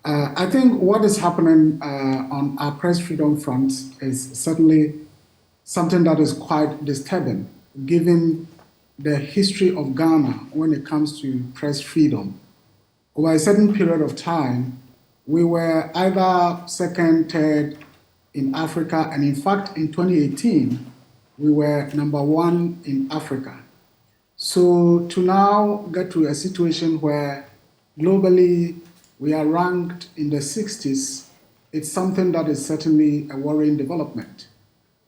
I think what is happening on our press freedom front is certainly something that is quite disturbing, given the history of Ghana when it comes to press freedom. Over a certain period of time, we were either second, third in Africa, and in fact, in 2018, we were number one in Africa. So to now get to a situation where globally we are ranked in the 60s, it's something that is certainly a worrying development.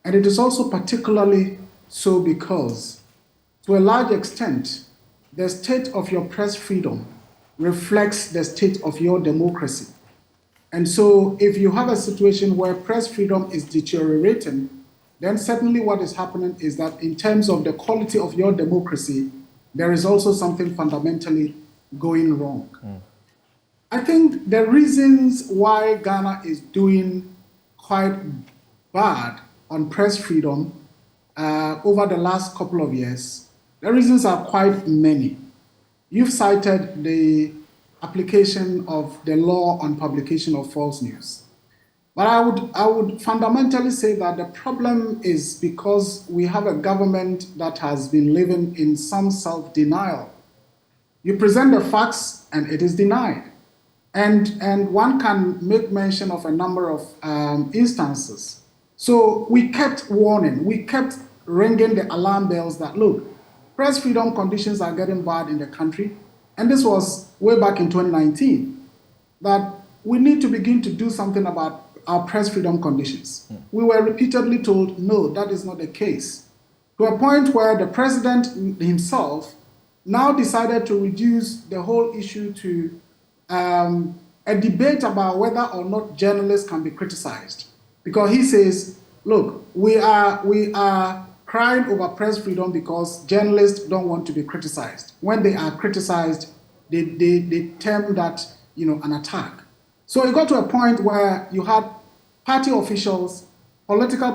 And it is also particularly so because, to a large extent, the state of your press freedom reflects the state of your democracy. And so if you have a situation where press freedom is deteriorating, then certainly what is happening is that in terms of the quality of your democracy, there is also something fundamentally going wrong. I think the reasons why Ghana is doing quite bad on press freedom over the last couple of years, the reasons are quite many. You've cited the application of the law on publication of false news. But I would fundamentally say that the problem is because we have a government that has been living in some self-denial. You present the facts and it is denied. And one can make mention of a number of instances. So we kept warning, we kept ringing the alarm bells that, look, press freedom conditions are getting bad in the country. And this was way back in 2019, that we need to begin to do something about our press freedom conditions. We were repeatedly told, no, that is not the case. To a point where the president himself now decided to reduce the whole issue to a debate about whether or not journalists can be criticized. Because he says, look, we are crying over press freedom because journalists don't want to be criticized. When they are criticized, they term that an attack. So it got to a point where you had party officials, political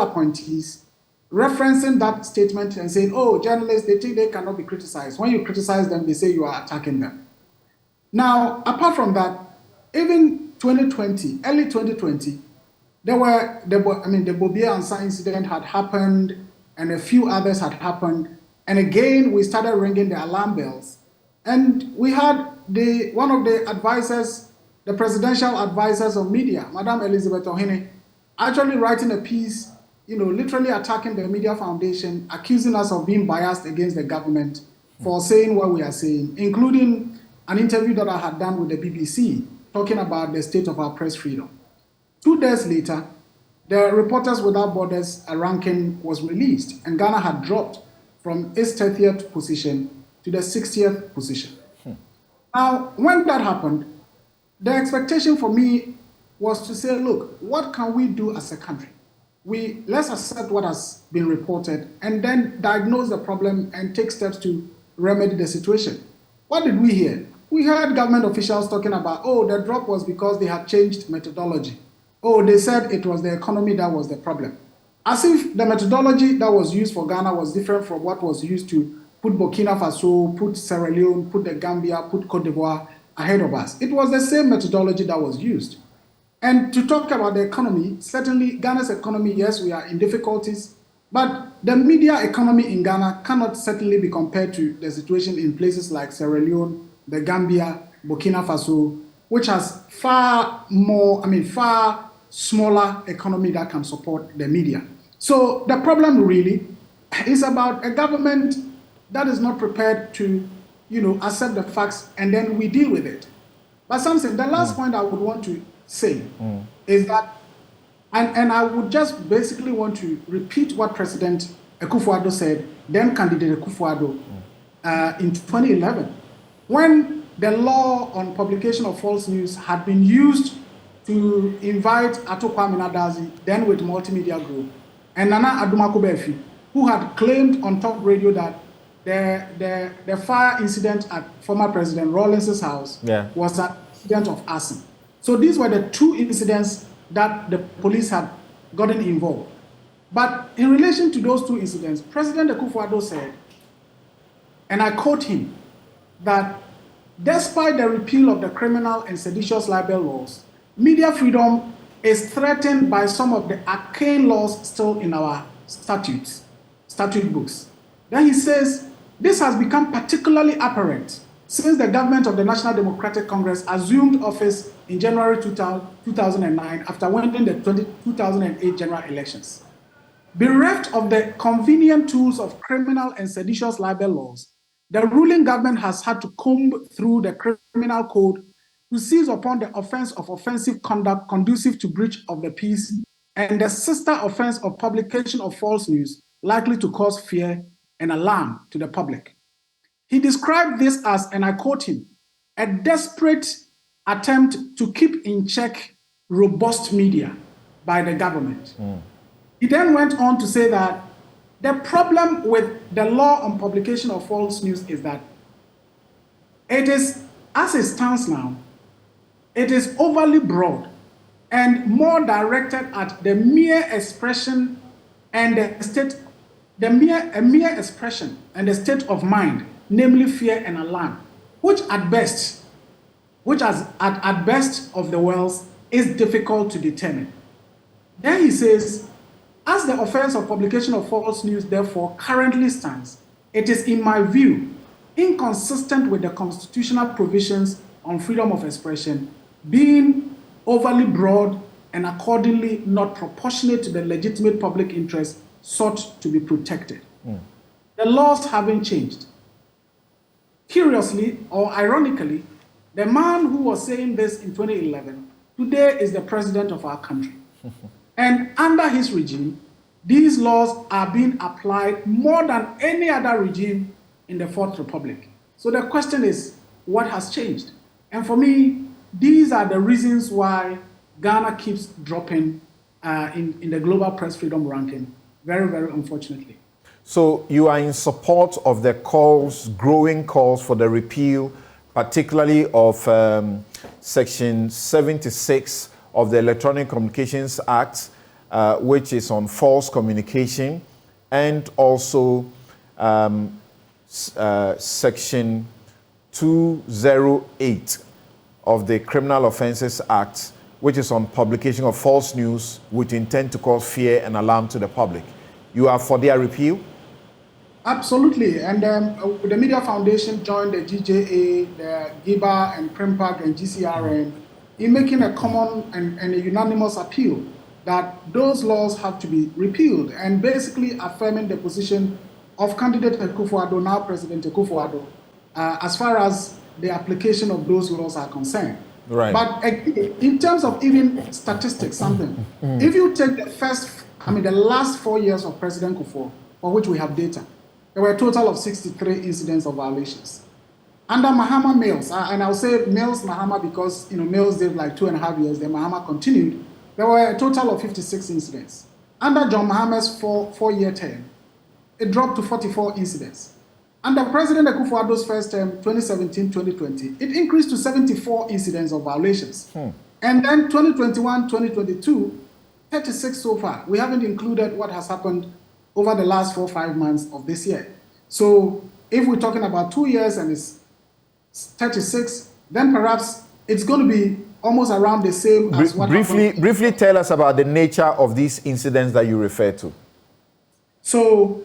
appointees, referencing that statement and saying, oh, journalists, they think they cannot be criticized. When you criticize them, they say you are attacking them. Now, apart from that, even 2020, early 2020, the Bobia Ansa incident had happened and a few others had happened. And again, we started ringing the alarm bells. And we had one of the advisors, the presidential advisors of media, Madam Elizabeth Ohene, actually writing a piece, literally attacking the Media Foundation, accusing us of being biased against the government for saying what we are saying, including an interview that I had done with the BBC talking about the state of our press freedom. 2 days later, the Reporters Without Borders ranking was released, and Ghana had dropped from its 30th position to the 60th position. Now, when that happened, the expectation for me was to say, look, what can we do as a country? Let's accept what has been reported and then diagnose the problem and take steps to remedy the situation. What did we hear? We heard government officials talking about, oh, the drop was because they had changed methodology. Oh, they said it was the economy that was the problem. As if the methodology that was used for Ghana was different from what was used to put Burkina Faso, put Sierra Leone, put the Gambia, put Cote d'Ivoire ahead of us. It was the same methodology that was used. And to talk about the economy, certainly Ghana's economy, yes, we are in difficulties, but the media economy in Ghana cannot certainly be compared to the situation in places like Sierra Leone, the Gambia, Burkina Faso, which has far smaller economy that can support the media. So the problem really is about a government that is not prepared to, accept the facts and then we deal with it. But something, the last point I would want to say is that, and I would just basically want to repeat what President Akufo-Addo said, then candidate Akufo-Addo, in 2011, when the law on publication of false news had been used to invite Ato Kwame Nadazi, then with Multimedia Group, and Nana Adumako Befi, who had claimed on top radio that the fire incident at former President Rawlings' house was an incident of arson. So these were the two incidents that the police had gotten involved. But in relation to those two incidents, President Akufo-Addo said, and I quote him, that despite the repeal of the criminal and seditious libel laws, media freedom is threatened by some of the arcane laws still in our statute books. Then he says, this has become particularly apparent since the government of the National Democratic Congress assumed office in January 2009 after winning the 2008 general elections. Bereft of the convenient tools of criminal and seditious libel laws, the ruling government has had to comb through the criminal code to seize upon the offense of offensive conduct conducive to breach of the peace and the sister offense of publication of false news likely to cause fear and alarm to the public. He described this as, and I quote him, a desperate attempt to keep in check robust media by the government. He then went on to say that the problem with the law on publication of false news is that it is, as it stands now, it is overly broad and more directed at the mere expression and the state, the mere expression and the state of mind, namely fear and alarm, which at best of the worlds is difficult to determine. Then he says, as the offense of publication of false news therefore currently stands, it is in my view inconsistent with the constitutional provisions on freedom of expression, being overly broad and accordingly not proportionate to the legitimate public interest sought to be protected. The laws haven't changed. Curiously or ironically, the man who was saying this in 2011 today is the president of our country. And under his regime, these laws are being applied more than any other regime in the Fourth Republic. So the question is, what has changed? And for me, these are the reasons why Ghana keeps dropping in the global press freedom ranking, very, very unfortunately. So you are in support of the growing calls for the repeal, particularly of Section 76 of the Electronic Communications Act, which is on false communication, and also Section 208 of the Criminal Offences Act, which is on publication of false news with intent to cause fear and alarm to the public. You are for their repeal? Absolutely. And the Media Foundation joined the GJA, the GIBA and PRIMPAC and GCRN in making a common and a unanimous appeal that those laws have to be repealed, and basically affirming the position of candidate Akufo-Addo, now President Akufo-Addo, as far as the application of those laws are concerned. Right. But in terms of even statistics, if you take the last 4 years of President Kufuor, for which we have data, there were a total of 63 incidents of violations. Under Mahama Mills, and I'll say Mills Mahama because Mills did like 2.5 years, then Mahama continued, there were a total of 56 incidents. Under John Mahama's four-year term, it dropped to 44 incidents. Under President Akufo-Addo's first term, 2017-2020, it increased to 74 incidents of violations. And then 2021-2022, 36 so far. We haven't included what has happened over the last 4 or 5 months of this year. So if we're talking about 2 years and it's 36, then perhaps it's going to be almost around the same as what briefly tell us about the nature of these incidents that you refer to. So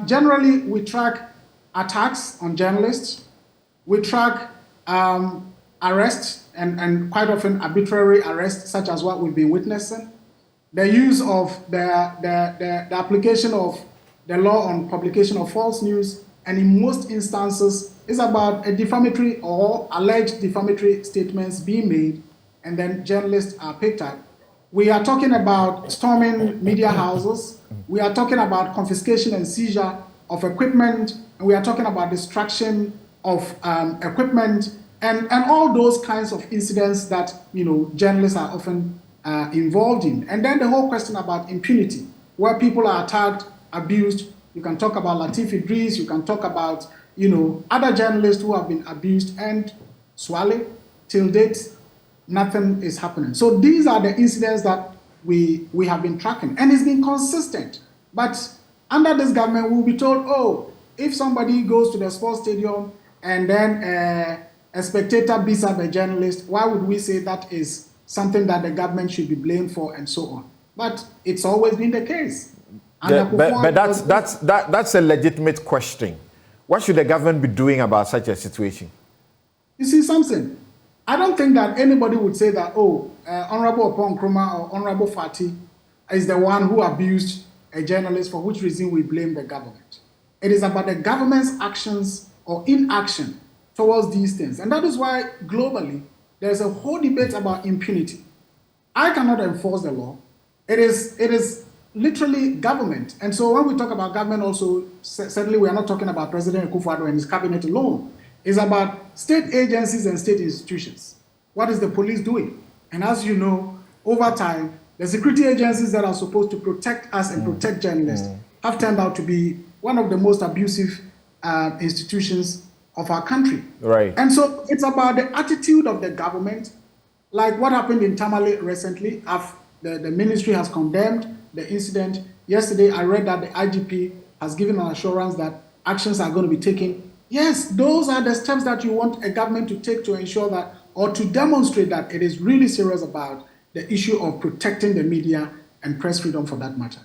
generally, we track attacks on journalists. We track arrests and quite often arbitrary arrests, such as what we've been witnessing. The use of the application of the law on publication of false news, and in most instances, is about a defamatory or alleged defamatory statements being made, and then journalists are picked up. We are talking about storming media houses. We are talking about confiscation and seizure of equipment. And we are talking about destruction of equipment and all those kinds of incidents that journalists are often involved in. And then the whole question about impunity, where people are attacked, abused. You can talk about Latif Idris. You can talk about other journalists who have been abused, and Swale, till date, nothing is happening. So these are the incidents that we have been tracking, and it's been consistent. But under this government, we'll be told, oh, if somebody goes to the sports stadium and then a spectator beats up a journalist, why would we say that is something that the government should be blamed for and so on? But it's always been the case. But that's a legitimate question. What should the government be doing about such a situation? You see something? I don't think that anybody would say that, Honorable Opon Nkrumah or Honorable Fati is the one who abused a journalist, for which reason we blame the government. It is about the government's actions or inaction towards these things. And that is why globally, there's a whole debate about impunity. I cannot enforce the law. It is literally government. And so when we talk about government also, certainly we are not talking about President Akufo-Addo and his cabinet alone. It's about state agencies and state institutions. What is the police doing? And as you know, over time, the security agencies that are supposed to protect us and protect journalists have turned out to be one of the most abusive institutions of our country. Right. And so it's about the attitude of the government, like what happened in Tamale recently. The ministry has condemned the incident. Yesterday, I read that the IGP has given an assurance that actions are going to be taken. Yes, those are the steps that you want a government to take to ensure that, or to demonstrate that it is really serious about the issue of protecting the media and press freedom for that matter.